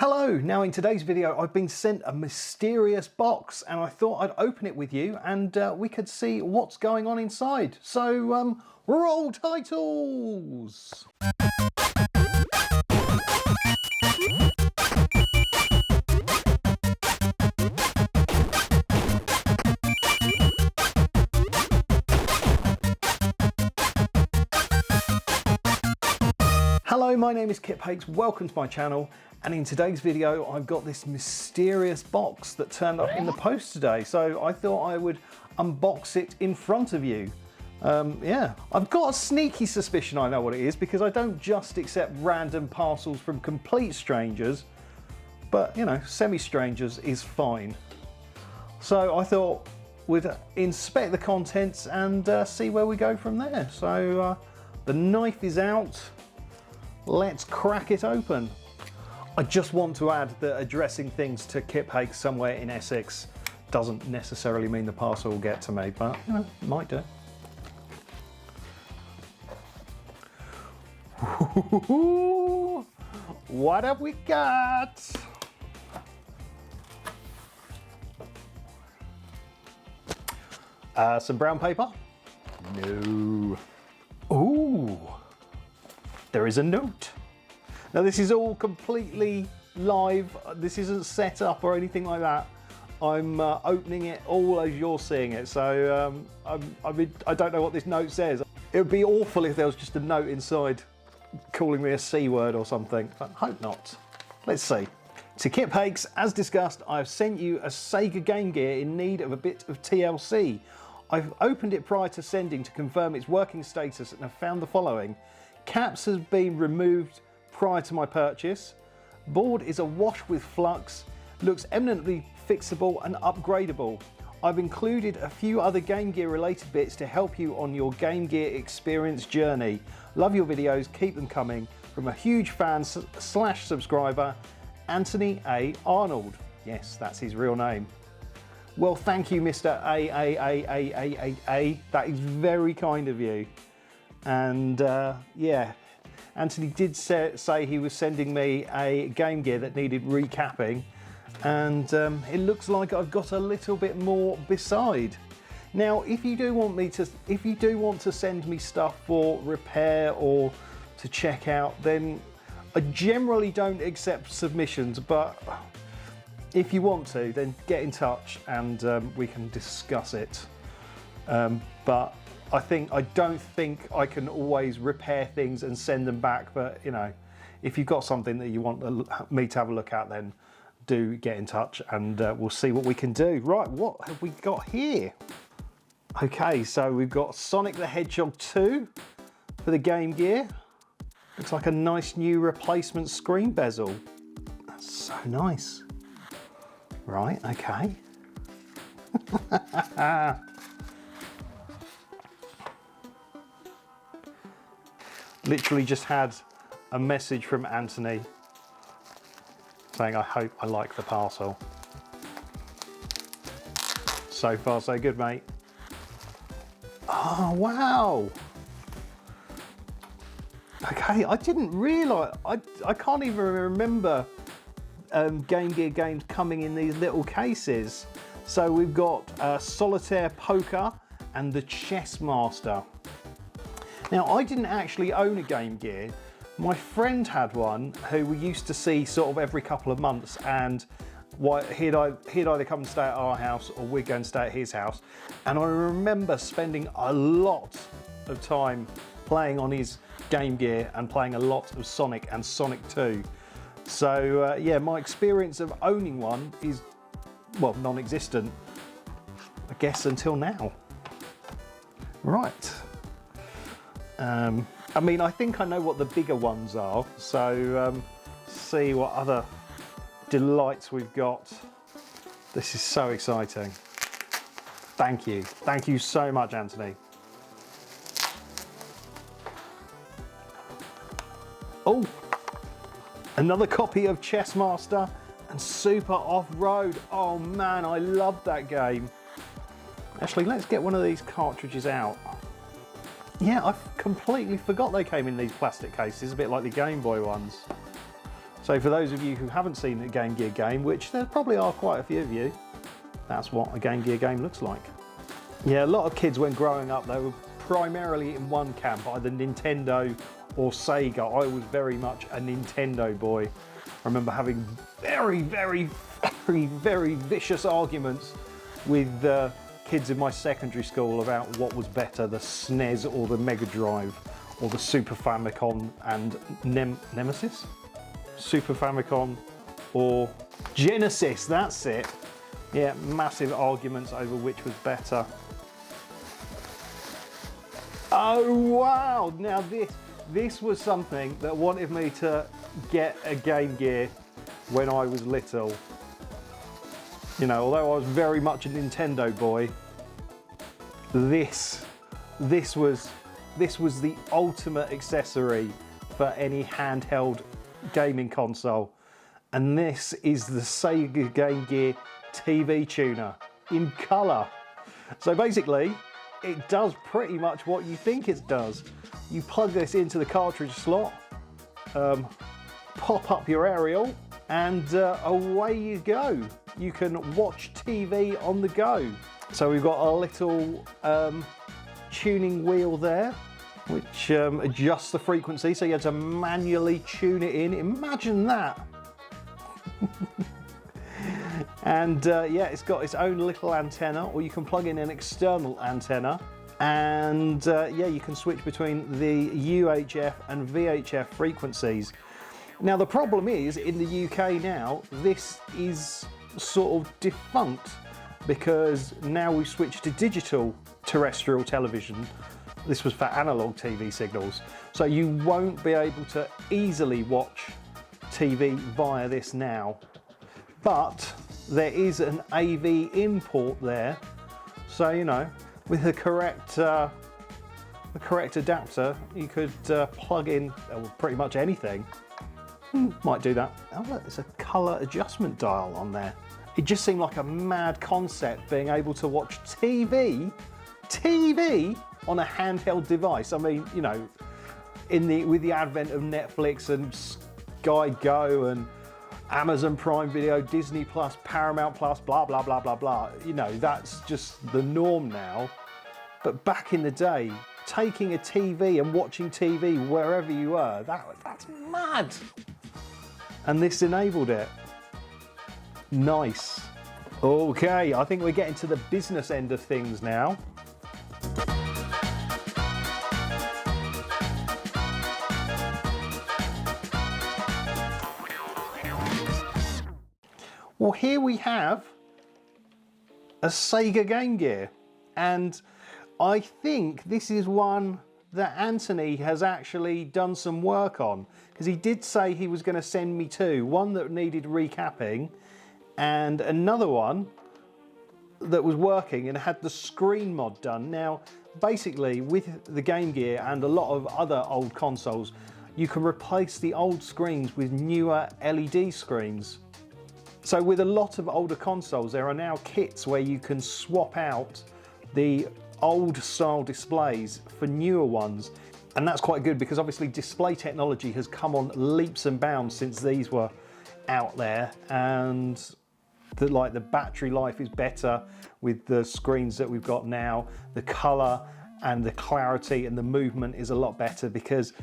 Hello, now in today's video I've been sent a mysterious box and I thought I'd open it with you and we could see what's going on inside. So roll titles! Hello, my name is Kip Hakes, welcome to my channel, and in today's video I've got this mysterious box that turned up in the post today, so I thought I would unbox it in front of you. Yeah, I've got a sneaky suspicion I know what it is because I don't just accept random parcels from complete strangers, but you know, semi-strangers is fine. So I thought we'd inspect the contents and see where we go from there. So the knife is out. Let's crack it open. I just want to add that addressing things to Kip Hakes somewhere in Essex doesn't necessarily mean the parcel will get to me, but you know, might do. What have we got? Some brown paper? No. Ooh. There is a note. Now this is all completely live. This isn't set up or anything like that. I'm opening it all as you're seeing it. So I don't know what this note says. It would be awful if there was just a note inside calling me a C word or something, but I hope not. Let's see. To Kip Hakes, as discussed, I've sent you a Sega Game Gear in need of a bit of TLC. I've opened it prior to sending to confirm its working status and have found the following. Caps has been removed prior to my purchase. Board is awash with flux, looks eminently fixable and upgradable. I've included a few other Game Gear related bits to help you on your Game Gear experience journey. Love your videos, keep them coming. From a huge fan slash subscriber, Anthony A. Arnold. Yes, that's his real name. Well, thank you, Mr. A. That is very kind of you. And yeah, Anthony did say he was sending me a Game Gear that needed recapping, and it looks like I've got a little bit more beside. Now, if you do want to send me stuff for repair or to check out, then I generally don't accept submissions, but if you want to, then get in touch and we can discuss it. But I don't think I can always repair things and send them back, but you know, if you've got something that you want me to have a look at, then do get in touch and we'll see what we can do. Right, what have we got here? Okay, so we've got Sonic the Hedgehog 2 for the Game Gear. Looks like a nice new replacement screen bezel. That's so nice. Right, okay. Literally just had a message from Anthony saying, I hope I like the parcel. So far so good, mate. Oh, wow. Okay, I didn't realise, I can't even remember Game Gear games coming in these little cases. So we've got Solitaire Poker and the Chess Master. Now, I didn't actually own a Game Gear. My friend had one who we used to see sort of every couple of months, and he'd either come and stay at our house or we'd go and stay at his house. And I remember spending a lot of time playing on his Game Gear and playing a lot of Sonic and Sonic 2. So yeah, my experience of owning one is, well, non-existent, I guess, until now. Right. I mean, I think I know what the bigger ones are, so see what other delights we've got. This is so exciting. Thank you. Thank you so much, Anthony. Oh, another copy of Chess Master and Super Off-Road. Oh man, I love that game. Actually, let's get one of these cartridges out. Yeah, I completely forgot they came in these plastic cases, a bit like the Game Boy ones. So for those of you who haven't seen a Game Gear game, which there probably are quite a few of you, that's what a Game Gear game looks like. Yeah, a lot of kids when growing up, they were primarily in one camp, either Nintendo or Sega. I was very much a Nintendo boy. I remember having very vicious arguments with kids in my secondary school about what was better, the SNES or the Mega Drive, or the Super Famicom and Nemesis? Super Famicom or Genesis, that's it. Yeah, massive arguments over which was better. Oh wow, now this was something that wanted me to get a Game Gear when I was little. You know, although I was very much a Nintendo boy, this was the ultimate accessory for any handheld gaming console. And this is the Sega Game Gear TV tuner in colour. So basically, it does pretty much what you think it does. You plug this into the cartridge slot, pop up your aerial, and away you go. You can watch TV on the go. So we've got a little tuning wheel there, which adjusts the frequency, so you have to manually tune it in. Imagine that. And yeah, it's got its own little antenna, or you can plug in an external antenna, and yeah, you can switch between the UHF and VHF frequencies. Now the problem is, in the UK now, this is sort of defunct, because now we've switched to digital terrestrial television. This was for analog TV signals, so you won't be able to easily watch TV via this now. But there is an AV import there, so you know, with the correct adapter, you could plug in pretty much anything. Might do that. Oh look, there's a colour adjustment dial on there. It just seemed like a mad concept, being able to watch TV on a handheld device. I mean, you know, with the advent of Netflix and Sky Go and Amazon Prime Video, Disney Plus, Paramount Plus, blah, blah, blah, blah, blah. You know, that's just the norm now. But back in the day, taking a TV and watching TV wherever you were, that's mad. And this enabled it. Nice. Okay, I think we're getting to the business end of things now. Well, here we have a Sega Game Gear, and I think this is one that Anthony has actually done some work on, because he did say he was going to send me two, one that needed recapping and another one that was working and had the screen mod done. Now, basically with the Game Gear and a lot of other old consoles, you can replace the old screens with newer LED screens. So with a lot of older consoles, there are now kits where you can swap out the old style displays for newer ones. And that's quite good, because obviously display technology has come on leaps and bounds since these were out there, and the battery life is better with the screens that we've got now. The color and the clarity and the movement is a lot better, because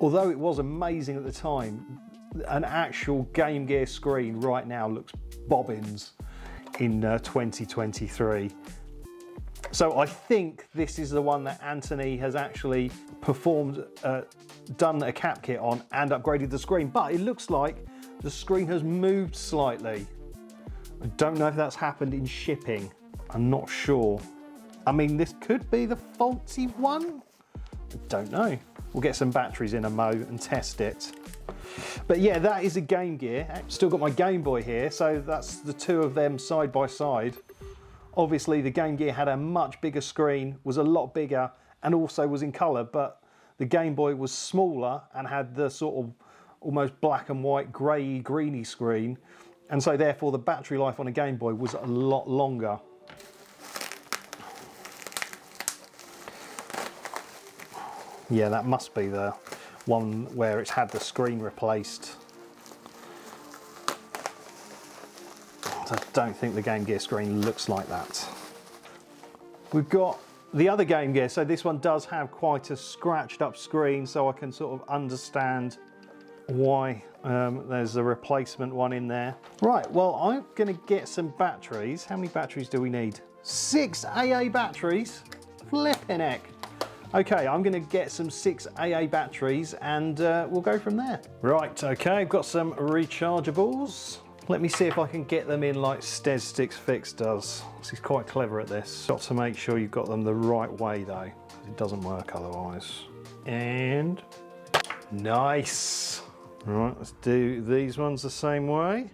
although it was amazing at the time, an actual Game Gear screen right now looks bobbins in 2023. So I think this is the one that Anthony has actually performed, done a cap kit on and upgraded the screen, but it looks like the screen has moved slightly. I don't know if that's happened in shipping. I'm not sure. I mean, this could be the faulty one. I don't know. We'll get some batteries in a mo and test it. But yeah, that is a Game Gear. I've still got my Game Boy here, so that's the two of them side by side. Obviously the Game Gear had a much bigger screen, was a lot bigger, and also was in colour, but the Game Boy was smaller and had the sort of almost black and white grey greeny screen, and so therefore the battery life on a Game Boy was a lot longer. Yeah, that must be the one where it's had the screen replaced. I don't think the Game Gear screen looks like that. We've got the other Game Gear, so this one does have quite a scratched up screen, so I can sort of understand why there's a replacement one in there. Right, well, I'm going to get some batteries. How many batteries do we need? 6 AA batteries? Flippin' heck. Okay, I'm going to get some 6 AA batteries and we'll go from there. Right, okay, I've got some rechargeables. Let me see if I can get them in like StezStixFix does. He's quite clever at this. Got to make sure you've got them the right way though. It doesn't work otherwise. And nice. Right, let's do these ones the same way.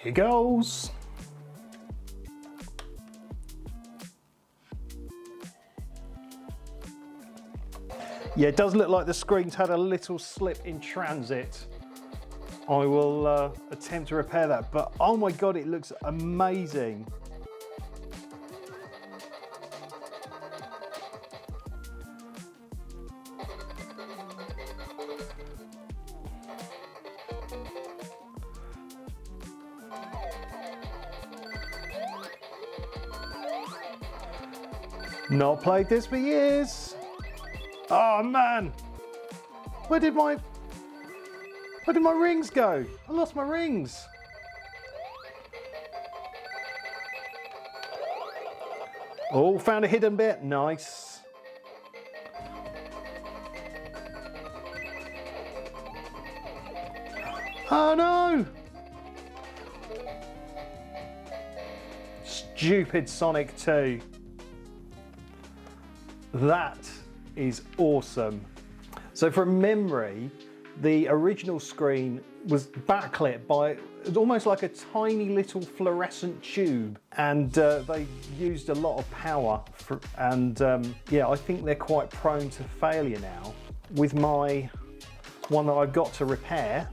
Here goes. Yeah, it does look like the screen's had a little slip in transit. I will attempt to repair that, but oh my God, it looks amazing. Not played this for years. Oh man, where did my rings go? I lost my rings. Oh, found a hidden bit. Nice. Oh no! Stupid Sonic 2. That is awesome. So from memory, the original screen was backlit by almost like a tiny little fluorescent tube, and they used a lot of power yeah, I think they're quite prone to failure now. With my one that I've got to repair,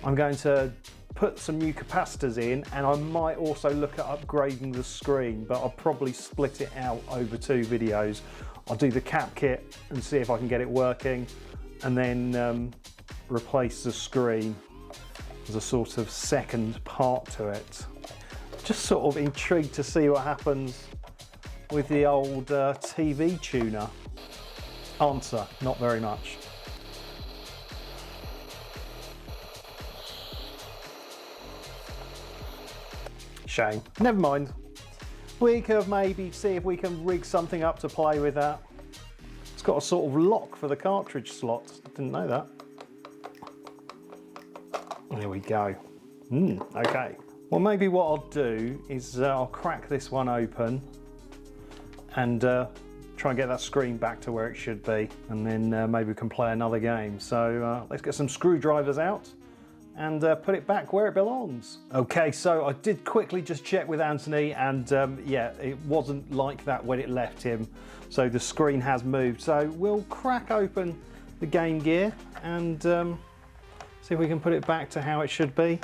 I'm going to put some new capacitors in, and I might also look at upgrading the screen, but I'll probably split it out over 2 videos. I'll do the cap kit and see if I can get it working, and then replace the screen as a sort of second part to it. Just sort of intrigued to see what happens with the old TV tuner. Answer, not very much. Shame. Never mind. We could maybe see if we can rig something up to play with that. It's got a sort of lock for the cartridge slot. Didn't know that. There we go. Okay. Well, maybe what I'll do is I'll crack this one open and try and get that screen back to where it should be, and then maybe we can play another game. So let's get some screwdrivers out and put it back where it belongs. Okay, so I did quickly just check with Anthony, and yeah, it wasn't like that when it left him. So the screen has moved. So we'll crack open the Game Gear and see if we can put it back to how it should be.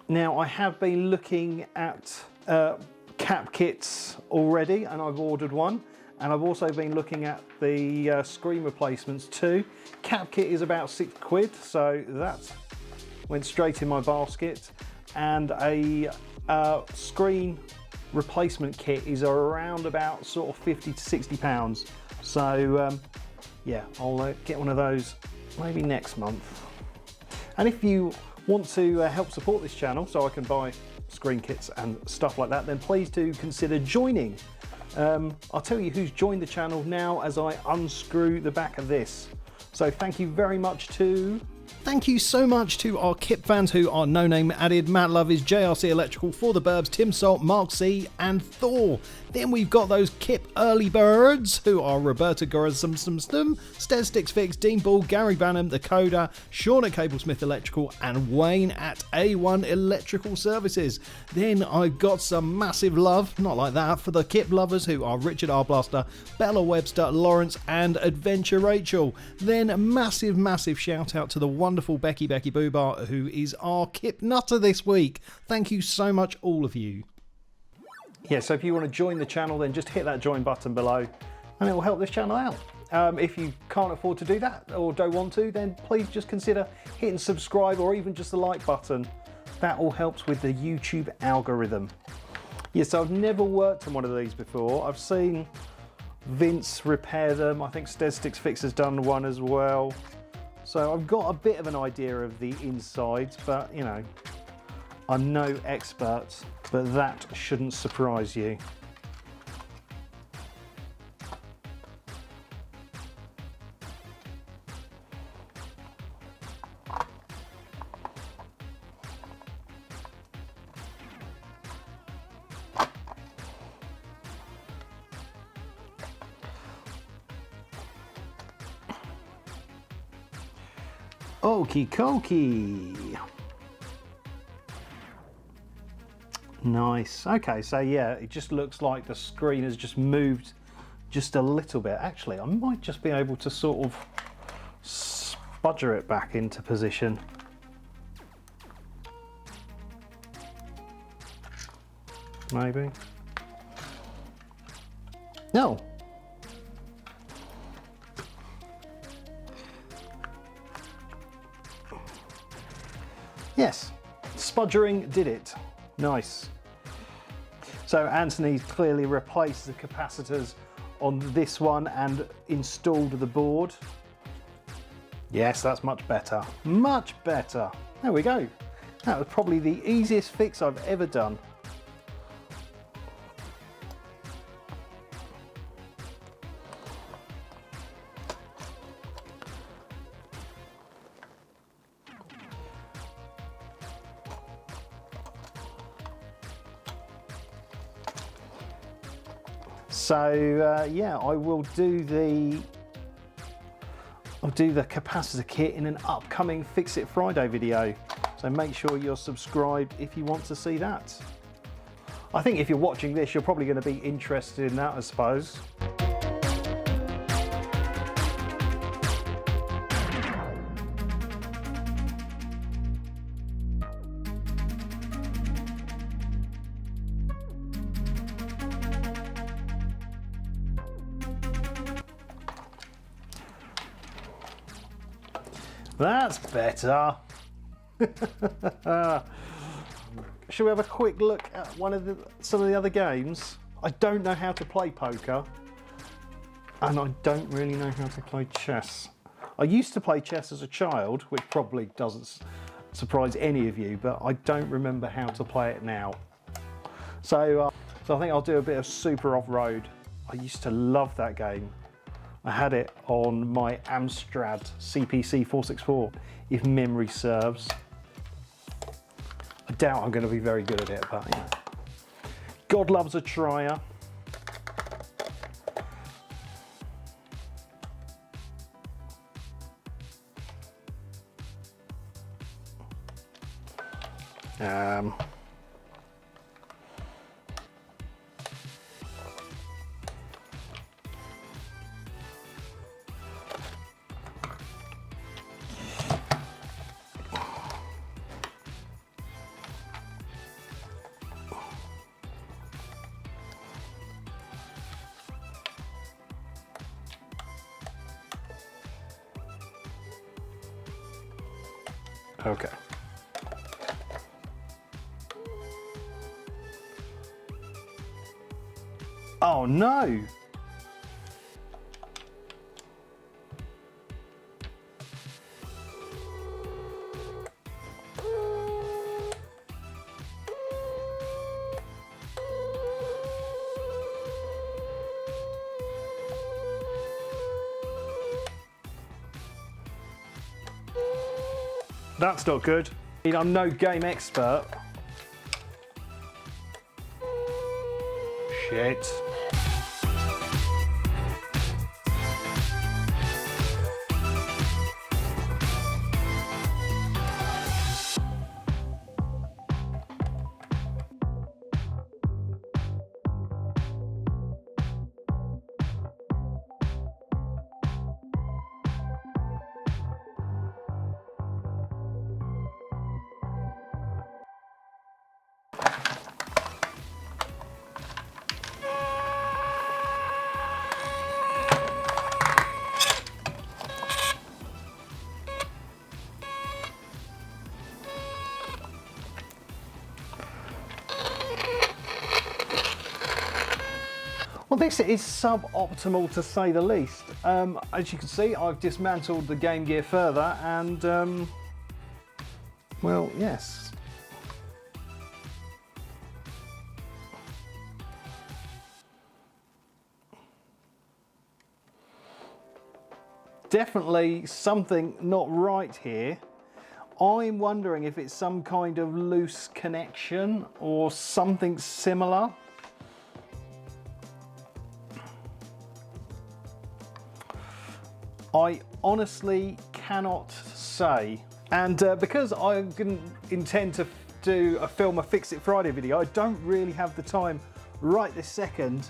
Now, I have been looking at cap kits already, and I've ordered one. And I've also been looking at the screen replacements too. Cap kit is about £6, so that went straight in my basket. And a screen replacement kit is around about sort of 50 to 60 pounds. So yeah, I'll get one of those maybe next month. And if you want to help support this channel so I can buy screen kits and stuff like that, then please do consider joining. I'll tell you who's joined the channel now as I unscrew the back of this. So thank you very much to... Thank you so much to our Kip fans who are no name added. Matt Love is JRC Electrical, For the Burbs, Tim Salt, Mark C and Thor. Then we've got those Kip early birds who are Roberta Gorazum, StezStixFix, Dean Ball, Gary Banham, The Coda, Sean at Cablesmith Electrical and Wayne at A1 Electrical Services. Then I've got some massive love, not like that, for the Kip lovers who are Richard R. Blaster, Bella Webster, Lawrence and Adventure Rachel. Then a massive shout out to the wonderful Becky Boobar, who is our Kip nutter this week. Thank you so much, all of you. Yeah, so if you want to join the channel, then just hit that join button below and it will help this channel out. If you can't afford to do that or don't want to, then please just consider hitting subscribe or even just the like button. That all helps with the YouTube algorithm. Yes, I've never worked on one of these before. I've seen Vince repair them. I think Stedsticks Fix has done one as well. So I've got a bit of an idea of the insides, but you know, I'm no expert, but that shouldn't surprise you. Okie dokie. Nice. Okay, so yeah, it just looks like the screen has just moved just a little bit. Actually, I might just be able to sort of spudger it back into position. Maybe. No. Yes, spudgering did it. Nice. So Anthony's clearly replaced the capacitors on this one and installed the board. Yes, that's much better. Much better. There we go. That was probably the easiest fix I've ever done. So yeah, I'll do the capacitor kit in an upcoming Fix It Friday video. So make sure you're subscribed if you want to see that. I think if you're watching this, you're probably going to be interested in that, I suppose. That's better. Shall we have a quick look at some of the other games? I don't know how to play poker, and I don't really know how to play chess. I used to play chess as a child, which probably doesn't surprise any of you, but I don't remember how to play it now. So I think I'll do a bit of Super Off-Road. I used to love that game. I had it on my Amstrad CPC 464, if memory serves. I doubt I'm going to be very good at it, but you know. God loves a trier. Okay. Oh no! That's not good. I'm no game expert. Shit. Well, this is suboptimal to say the least. As you can see, I've dismantled the Game Gear further and, well, yes. Definitely something not right here. I'm wondering if it's some kind of loose connection or something similar. I honestly cannot say. And because I didn't intend to film a Fix It Friday video, I don't really have the time right this second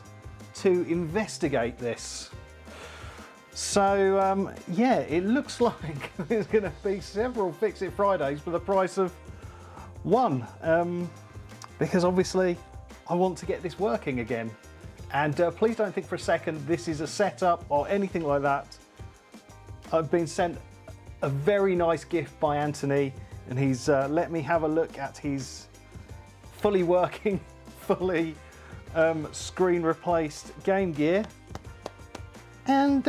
to investigate this. So yeah, it looks like there's going to be several Fix It Fridays for the price of one, because obviously I want to get this working again. And please don't think for a second this is a setup or anything like that. I've been sent a very nice gift by Anthony, and he's let me have a look at his fully working, fully screen replaced Game Gear. And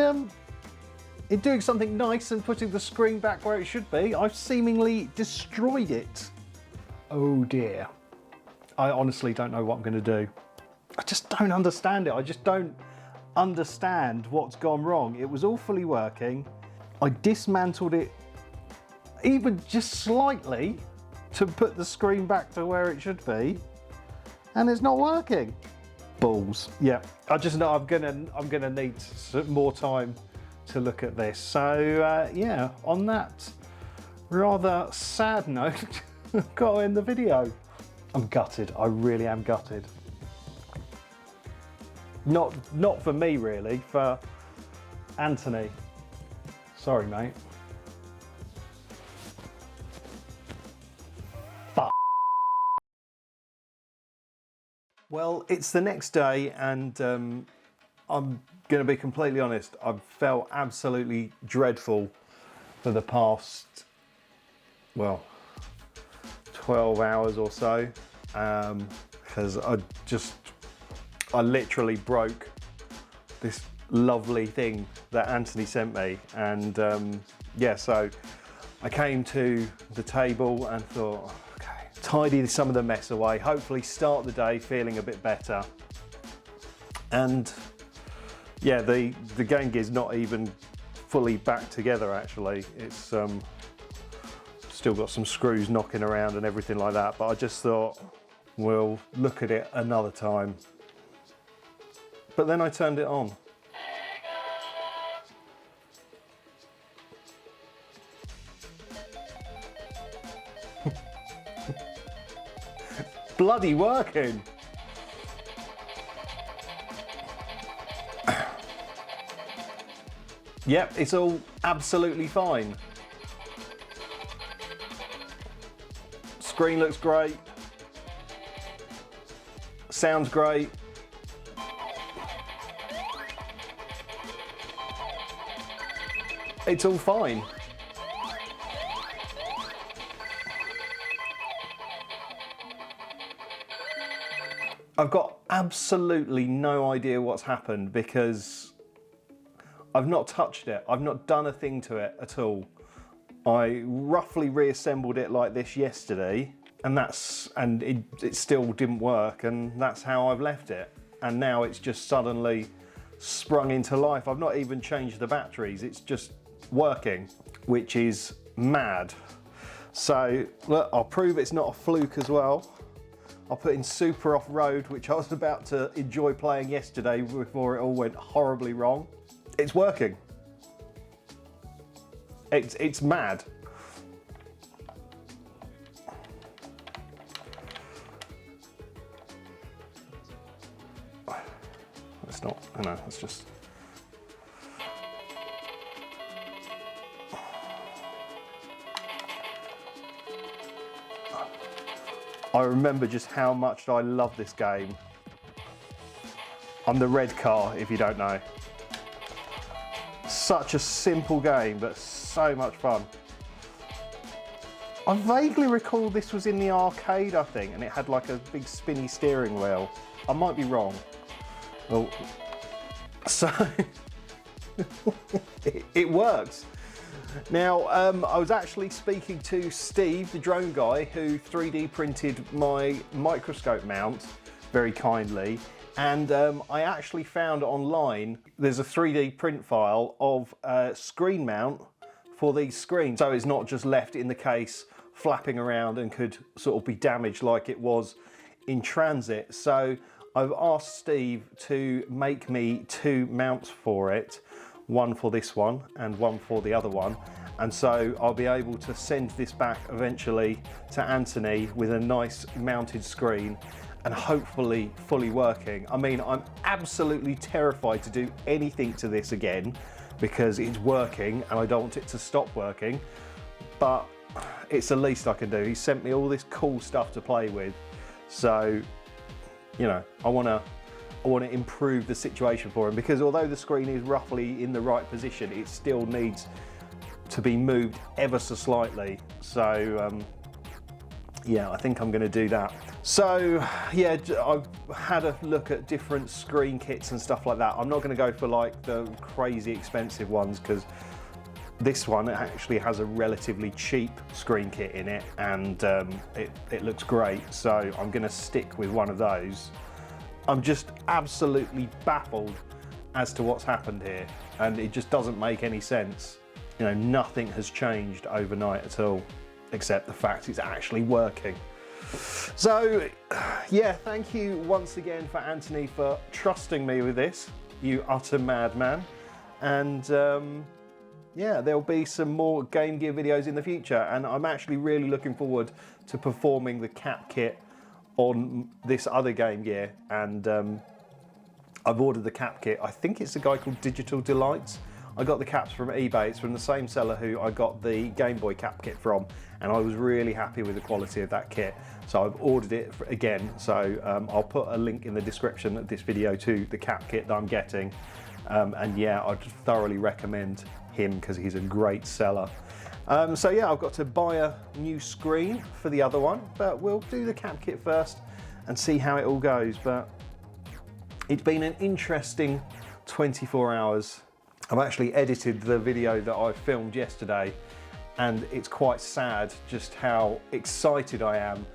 in doing something nice and putting the screen back where it should be, I've seemingly destroyed it. Oh dear. I honestly don't know what I'm going to do. I just don't understand it. I just don't understand what's gone wrong. It was all fully working. I dismantled it even just slightly to put the screen back to where it should be, and it's not working. Balls. Yeah, I just know I'm gonna need some more time to look at this. So yeah, on that rather sad note, I've got to end the video. I'm gutted. I really am gutted. Not for me really, for Anthony. Sorry, mate. Fuck. Well, it's the next day, and I'm going to be completely honest. I've felt absolutely dreadful for the past, well, 12 hours or so, because I literally broke this lovely thing that Anthony sent me, and yeah, so I came to the table and thought, okay, tidy some of the mess away, hopefully start the day feeling a bit better. And yeah, the Game Gear's not even fully back together actually. It's still got some screws knocking around and everything like that, but I just thought we'll look at it another time. But then I turned it on. Bloody working. Yep, it's all absolutely fine. Screen looks great. Sounds great. It's all fine. I've got absolutely no idea what's happened because I've not touched it. I've not done a thing to it at all. I roughly reassembled it like this yesterday, and it still didn't work, and that's how I've left it. And now it's just suddenly sprung into life. I've not even changed the batteries. It's just working, which is mad. So look, I'll prove it's not a fluke as well. I'll put in Super Off-Road, which I was about to enjoy playing yesterday before it all went horribly wrong. It's working. It's mad. It's not, I know, it's just... I remember just how much I love this game. I'm the red car, if you don't know. Such a simple game, but so much fun. I vaguely recall this was in the arcade, I think, and it had like a big spinny steering wheel. I might be wrong, Oh, so it works. Now, I was actually speaking to Steve, the drone guy, who 3D printed my microscope mount very kindly. And I actually found online, there's a 3D print file of a screen mount for these screens. So it's not just left in the case flapping around and could sort of be damaged like it was in transit. So I've asked Steve to make me 2 mounts for it. One for this one and one for the other one. And so I'll be able to send this back eventually to Anthony with a nice mounted screen and hopefully fully working. I mean, I'm absolutely terrified to do anything to this again because it's working and I don't want it to stop working, but it's the least I can do. He sent me all this cool stuff to play with. So, you know, I want to improve the situation for him, because although the screen is roughly in the right position, it still needs to be moved ever so slightly. So yeah, I think I'm going to do that. So yeah, I've had a look at different screen kits and stuff like that. I'm not going to go for like the crazy expensive ones, because this one actually has a relatively cheap screen kit in it, and it looks great. So I'm going to stick with one of those. I'm just absolutely baffled as to what's happened here, and it just doesn't make any sense. You know, nothing has changed overnight at all, except the fact it's actually working. So yeah, thank you once again for Anthony for trusting me with this, you utter madman. And yeah, there'll be some more Game Gear videos in the future, and I'm actually really looking forward to performing the cap kit on this other Game Gear. And I've ordered the cap kit. I think it's a guy called Digital Delights. I got the caps from eBay. It's from the same seller who I got the Game Boy cap kit from, and I was really happy with the quality of that kit. So I've ordered it again. So I'll put a link in the description of this video to the cap kit that I'm getting. And yeah, I'd thoroughly recommend him because he's a great seller. So yeah, I've got to buy a new screen for the other one, but we'll do the cap kit first and see how it all goes. But it's been an interesting 24 hours. I've actually edited the video that I filmed yesterday, and it's quite sad just how excited I am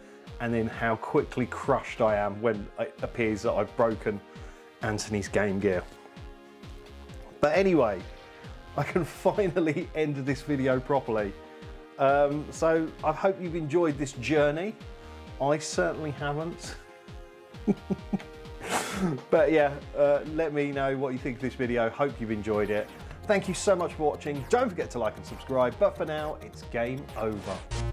and then how quickly crushed I am when it appears that I've broken Anthony's Game Gear. But anyway, I can finally end this video properly. So I hope you've enjoyed this journey. I certainly haven't. But yeah, let me know what you think of this video. Hope you've enjoyed it. Thank you so much for watching. Don't forget to like and subscribe. But for now, it's game over.